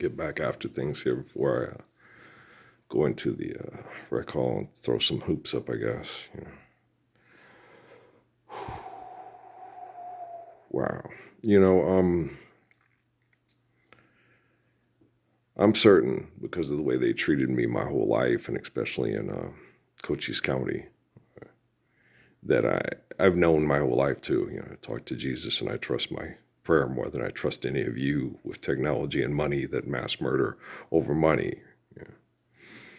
get back after things here before I go into the rec hall and throw some hoops up, I guess. Wow. I'm certain because of the way they treated me my whole life, and especially in Cochise County, that I've known my whole life too. I talk to Jesus and I trust my prayer more than I trust any of you with technology and money that mass murder over money.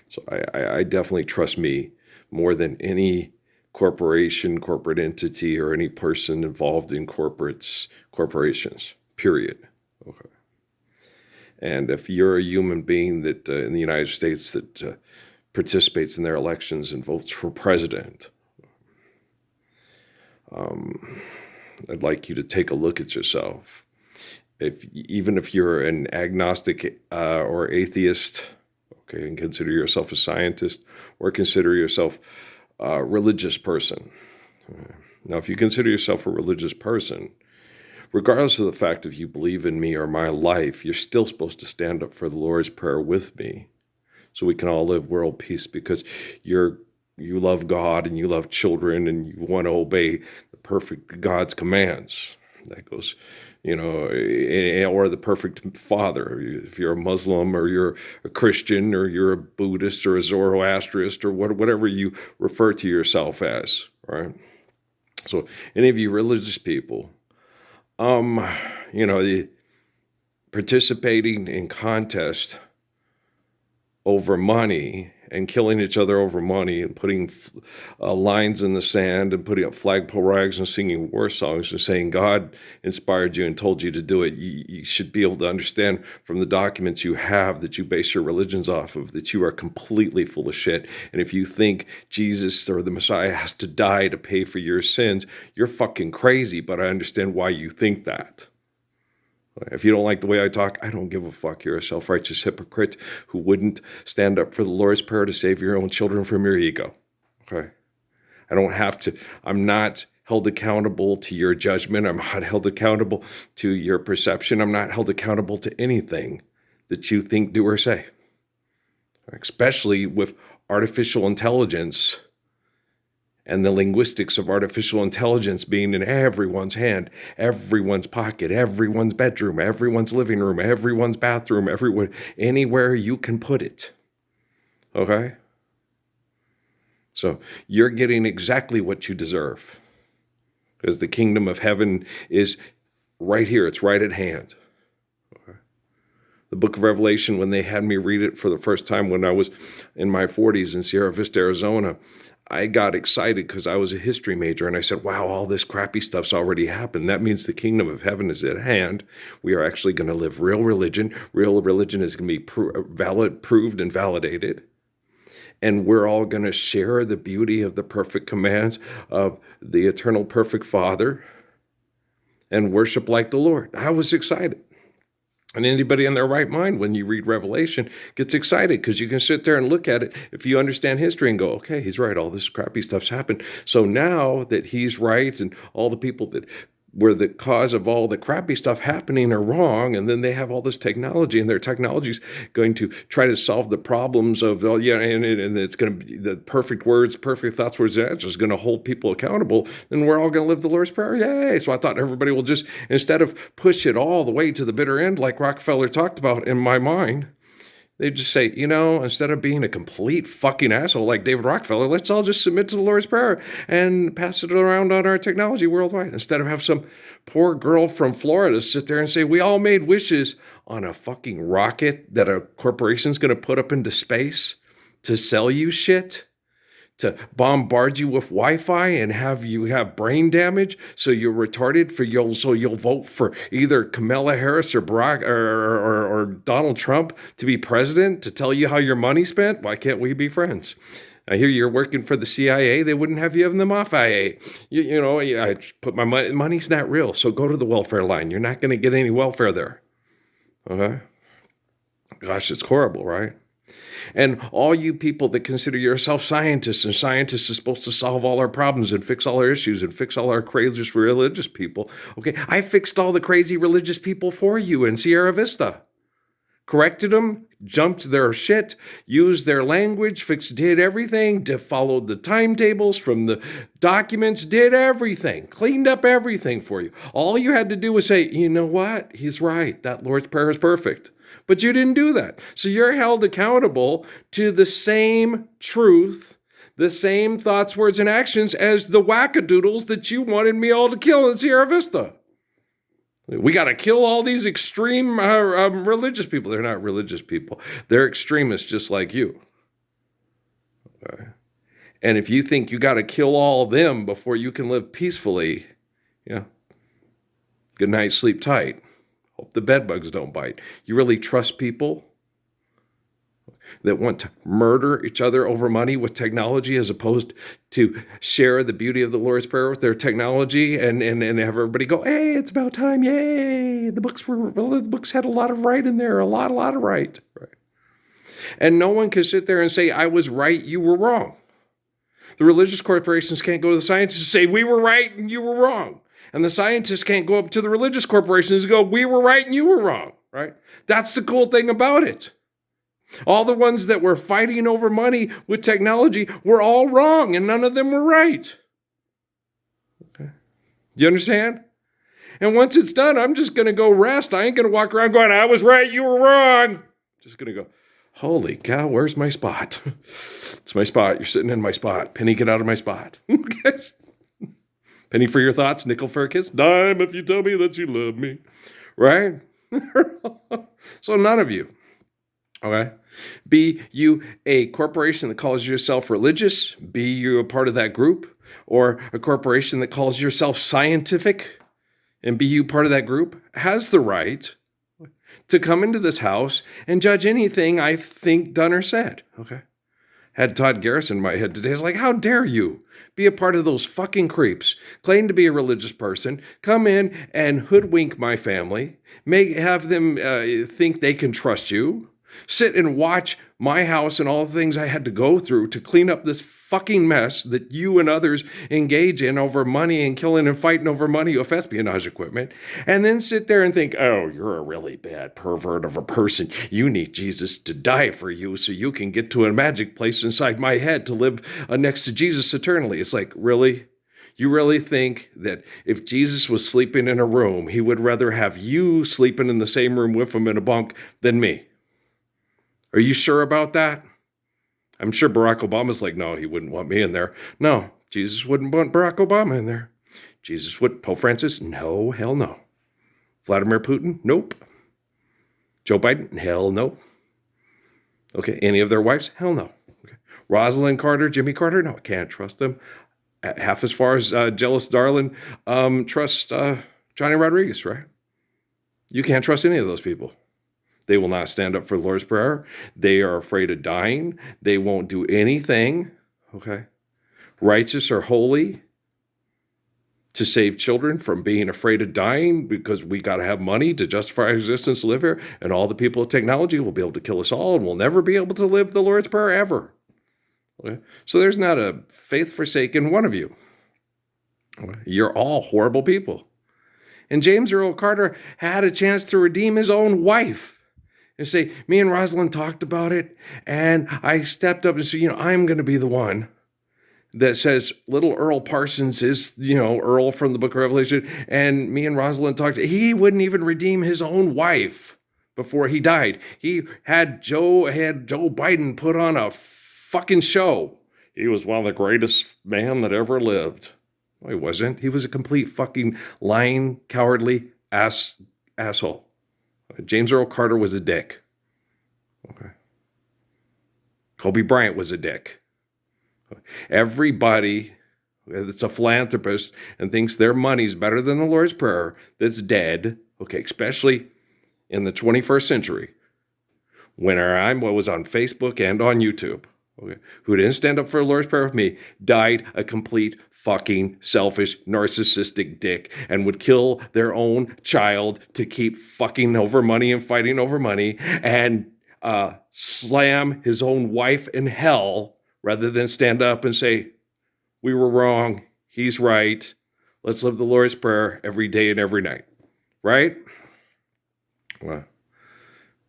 So I definitely trust me more than any corporation, corporate entity, or any person involved in corporations, period. Okay. And if you're a human being that in the United States that participates in their elections and votes for president, I'd like you to take a look at yourself. Even if you're an agnostic or atheist, okay, and consider yourself a scientist, or consider yourself a religious person. Now, if you consider yourself a religious person, regardless of the fact if you believe in me or my life, you're still supposed to stand up for the Lord's Prayer with me so we can all live world peace, because you love God and you love children and you want to obey the perfect God's commands. That goes, or the perfect father. If you're a Muslim or you're a Christian or you're a Buddhist or a Zoroastrianist or whatever you refer to yourself as, right? So any of you religious people, participating in contests over money and killing each other over money and putting lines in the sand and putting up flagpole rags and singing war songs and saying God inspired you and told you to do it. You should be able to understand from the documents you have that you base your religions off of that you are completely full of shit. And if you think Jesus or the Messiah has to die to pay for your sins, you're fucking crazy, but I understand why you think that. If you don't like the way I talk, I don't give a fuck. You're a self-righteous hypocrite who wouldn't stand up for the Lord's Prayer to save your own children from your ego. Okay? I don't have to. I'm not held accountable to your judgment. I'm not held accountable to your perception. I'm not held accountable to anything that you think, do, or say. Especially with artificial intelligence and the linguistics of artificial intelligence being in everyone's hand, everyone's pocket, everyone's bedroom, everyone's living room, everyone's bathroom, anywhere you can put it. Okay? So you're getting exactly what you deserve, because the kingdom of heaven is right here. It's right at hand. Okay? The book of Revelation, when they had me read it for the first time when I was in my 40s in Sierra Vista, Arizona, I got excited because I was a history major, and I said, wow, all this crappy stuff's already happened. That means the kingdom of heaven is at hand. We are actually going to live real religion. Real religion is going to be proved and validated. And we're all going to share the beauty of the perfect commands of the eternal perfect Father and worship like the Lord. I was excited. And anybody in their right mind, when you read Revelation, gets excited because you can sit there and look at it if you understand history and go, okay, he's right, all this crappy stuff's happened. So now that he's right and all the people that were the cause of all the crappy stuff happening are wrong, and then they have all this technology, and their technology's going to try to solve the problems of, and it's going to be the perfect words, perfect thoughts, words, and answers going to hold people accountable, then we're all going to live the Lord's Prayer. Yay! So I thought everybody will just, instead of push it all the way to the bitter end like Rockefeller talked about in my mind, they just say, instead of being a complete fucking asshole like David Rockefeller, let's all just submit to the Lord's Prayer and pass it around on our technology worldwide. Instead of have some poor girl from Florida sit there and say, we all made wishes on a fucking rocket that a corporation's going to put up into space to sell you shit, to bombard you with Wi-Fi and have you have brain damage, so you're retarded so you'll vote for either Kamala Harris or Barack or Donald Trump to be president to tell you how your money's spent. Why can't we be friends? I hear you're working for the CIA. They wouldn't have you in the Mafia. I put my money's not real, so go to the welfare line. You're not going to get any welfare there. Okay? Gosh, it's horrible, right? And all you people that consider yourself scientists, and scientists are supposed to solve all our problems and fix all our issues and fix all our crazy religious people. Okay, I fixed all the crazy religious people for you in Sierra Vista. corrected them, jumped their shit, used their language, did everything, followed the timetables from the documents, did everything, cleaned up everything for you. All you had to do was say, you know what? He's right. That Lord's Prayer is perfect. But you didn't do that. So you're held accountable to the same truth, the same thoughts, words, and actions as the wackadoodles that you wanted me all to kill in Sierra Vista. We got to kill all these extreme religious people. They're not religious people. They're extremists just like you. Okay. And if you think you got to kill all of them before you can live peacefully, yeah, good night, sleep tight. Hope the bed bugs don't bite. You really trust people that want to murder each other over money with technology as opposed to share the beauty of the Lord's Prayer with their technology and have everybody go, hey, it's about time, yay. The books had a lot of right in there, a lot of right. And no one can sit there and say, I was right, you were wrong. The religious corporations can't go to the scientists and say, we were right and you were wrong. And the scientists can't go up to the religious corporations and go, we were right and you were wrong, right? That's the cool thing about it. All the ones that were fighting over money with technology were all wrong, and none of them were right. Okay. Do you understand? And once it's done, I'm just going to go rest. I ain't going to walk around going, I was right, you were wrong. Just going to go, holy cow, where's my spot? It's my spot. You're sitting in my spot. Penny, get out of my spot. Penny for your thoughts, nickel for a kiss, dime if you tell me that you love me. Right? So none of you. Okay. Be you a corporation that calls yourself religious, be you a part of that group, or a corporation that calls yourself scientific, and be you part of that group, has the right to come into this house and judge anything I think, done, or said. Okay. Had Todd Garrison in my head today. I was like, how dare you be a part of those fucking creeps, claim to be a religious person, come in and hoodwink my family, have them think they can trust you, sit and watch my house and all the things I had to go through to clean up this fucking mess that you and others engage in over money and killing and fighting over money of espionage equipment, and then sit there and think, oh, you're a really bad pervert of a person. You need Jesus to die for you so you can get to a magic place inside my head to live next to Jesus eternally. It's like, really? You really think that if Jesus was sleeping in a room, he would rather have you sleeping in the same room with him in a bunk than me? Are you sure about that? I'm sure Barack Obama's like, no, he wouldn't want me in there. No, Jesus wouldn't want Barack Obama in there. Jesus would. Pope Francis? No, hell no. Vladimir Putin? Nope. Joe Biden? Hell no. Okay, any of their wives? Hell no. Okay. Rosalind Carter, Jimmy Carter? No, I can't trust them. Half as far as jealous darling trust Johnny Rodriguez, right? You can't trust any of those people. They will not stand up for the Lord's Prayer. They are afraid of dying. They won't do anything, okay? Righteous or holy to save children from being afraid of dying because we got to have money to justify our existence to live here. And all the people of technology will be able to kill us all and we'll never be able to live the Lord's Prayer ever. Okay? So there's not a faith-forsaken one of you. Okay? You're all horrible people. And James Earl Carter had a chance to redeem his own wife. And say, me and Rosalind talked about it, and I stepped up and said, I'm going to be the one that says little Earl Parsons is, Earl from the book of Revelation. And me and Rosalind talked, he wouldn't even redeem his own wife before he died. He had Joe Biden put on a fucking show. He was one of the greatest men that ever lived. No, he wasn't. He was a complete fucking lying, cowardly asshole. James Earl Carter was a dick. Okay. Kobe Bryant was a dick. Everybody that's a philanthropist and thinks their money's better than the Lord's Prayer that's dead, okay, especially in the 21st century, when I was on Facebook and on YouTube, okay, who didn't stand up for the Lord's Prayer with me, died a complete fucking selfish, narcissistic dick and would kill their own child to keep fucking over money and fighting over money and slam his own wife in hell rather than stand up and say, we were wrong, he's right, let's live the Lord's Prayer every day and every night, right? Well,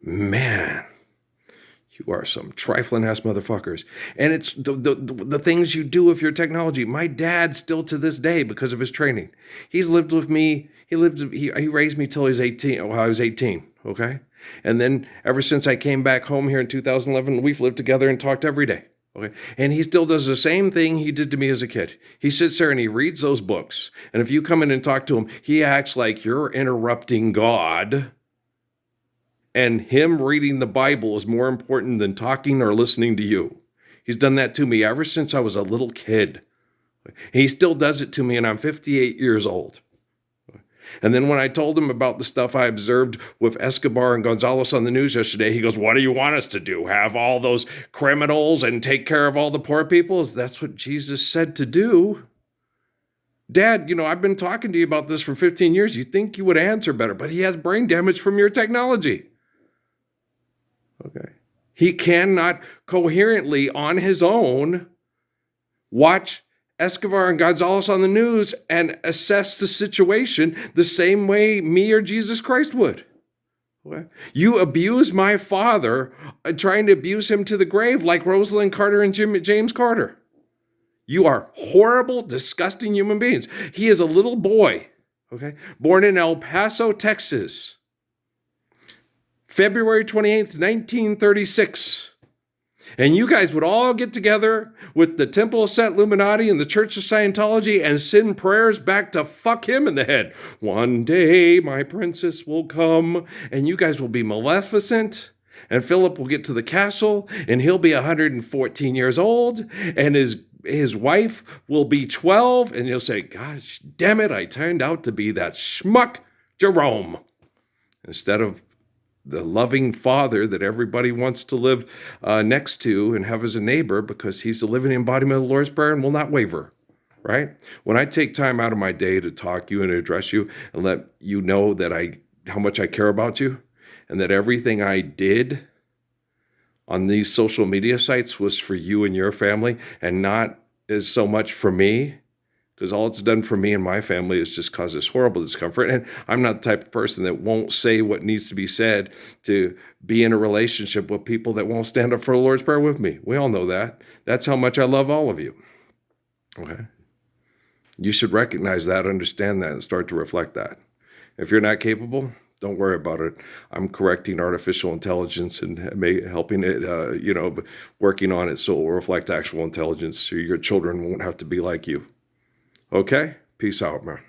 Man, you are some trifling ass motherfuckers. And it's the things you do with your technology. My dad still to this day, because of his training, he's lived with me. He raised me till he was 18. Well, I was 18. Okay. And then ever since I came back home here in 2011, we've lived together and talked every day. Okay. And he still does the same thing he did to me as a kid. He sits there and he reads those books. And if you come in and talk to him, he acts like you're interrupting God. And him reading the Bible is more important than talking or listening to you. He's done that to me ever since I was a little kid. He still does it to me, and I'm 58 years old. And then when I told him about the stuff I observed with Escobar and Gonzalez on the news yesterday, he goes, "What do you want us to do? Have all those criminals and take care of all the poor people?" That's what Jesus said to do. Dad, I've been talking to you about this for 15 years. You think you would answer better, but he has brain damage from your technology. Okay. He cannot coherently on his own watch Escobar and Gonzalez on the news and assess the situation the same way me or Jesus Christ would. Okay. You abuse my father, trying to abuse him to the grave like Rosalind Carter and James Carter. You are horrible, disgusting human beings. He is a little boy, okay, born in El Paso, Texas, February 28th, 1936. And you guys would all get together with the Temple of St. Illuminati and the Church of Scientology and send prayers back to fuck him in the head. One day my princess will come, and you guys will be Maleficent, and Philip will get to the castle, and he'll be 114 years old, and his wife will be 12, and he'll say, "Gosh, damn it, I turned out to be that schmuck Jerome," instead of the loving father that everybody wants to live next to and have as a neighbor, because he's the living embodiment of the Lord's Prayer and will not waver, right? When I take time out of my day to talk to you and address you and let you know that how much I care about you, and that everything I did on these social media sites was for you and your family and not as so much for me, because all it's done for me and my family is just cause this horrible discomfort. And I'm not the type of person that won't say what needs to be said to be in a relationship with people that won't stand up for the Lord's Prayer with me. We all know that. That's how much I love all of you. Okay? You should recognize that, understand that, and start to reflect that. If you're not capable, don't worry about it. I'm correcting artificial intelligence and helping it, working on it so it will reflect actual intelligence, so your children won't have to be like you. Okay? Peace out, man.